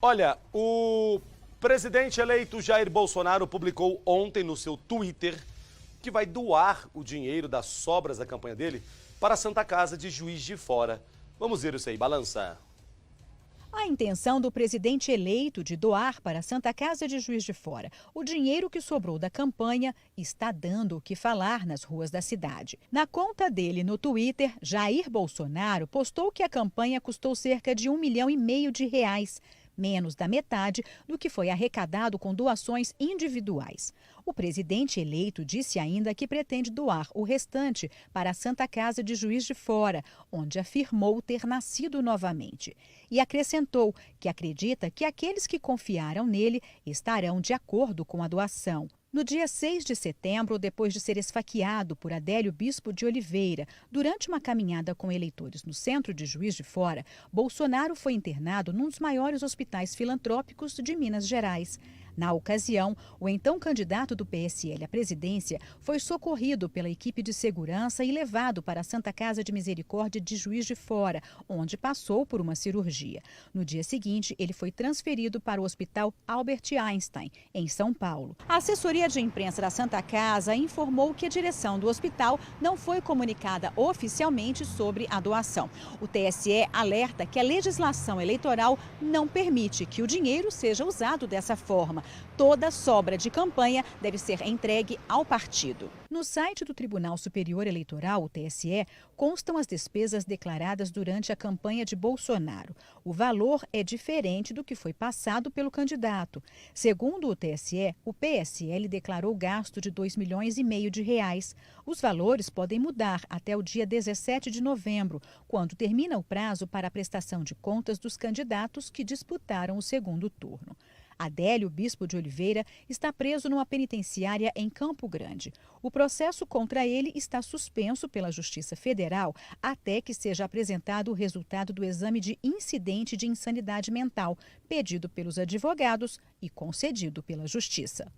Olha, o presidente eleito Jair Bolsonaro publicou ontem no seu Twitter que vai doar o dinheiro das sobras da campanha dele para a Santa Casa de Juiz de Fora. Vamos ver isso aí, balança. A intenção do presidente eleito de doar para a Santa Casa de Juiz de Fora o dinheiro que sobrou da campanha está dando o que falar nas ruas da cidade. Na conta dele no Twitter, Jair Bolsonaro postou que a campanha custou cerca de R$1,5 milhão, menos da metade do que foi arrecadado com doações individuais. O presidente eleito disse ainda que pretende doar o restante para a Santa Casa de Juiz de Fora, onde afirmou ter nascido novamente. E acrescentou que acredita que aqueles que confiaram nele estarão de acordo com a doação. No dia 6 de setembro, depois de ser esfaqueado por Adélio Bispo de Oliveira durante uma caminhada com eleitores no centro de Juiz de Fora, Bolsonaro foi internado num dos maiores hospitais filantrópicos de Minas Gerais. Na ocasião, o então candidato do PSL à presidência foi socorrido pela equipe de segurança e levado para a Santa Casa de Misericórdia de Juiz de Fora, onde passou por uma cirurgia. No dia seguinte, ele foi transferido para o Hospital Albert Einstein, em São Paulo. A assessoria de imprensa da Santa Casa informou que a direção do hospital não foi comunicada oficialmente sobre a doação. O TSE alerta que a legislação eleitoral não permite que o dinheiro seja usado dessa forma. Toda sobra de campanha deve ser entregue ao partido. No site do Tribunal Superior Eleitoral, o TSE, constam as despesas declaradas durante a campanha de Bolsonaro. O valor é diferente do que foi passado pelo candidato. Segundo o TSE, o PSL declarou gasto de R$2,5 milhões. Os valores podem mudar até o dia 17 de novembro, quando termina o prazo para a prestação de contas dos candidatos que disputaram o segundo turno. Adélio Bispo de Oliveira está preso numa penitenciária em Campo Grande. O processo contra ele está suspenso pela Justiça Federal até que seja apresentado o resultado do exame de incidente de insanidade mental, pedido pelos advogados e concedido pela Justiça.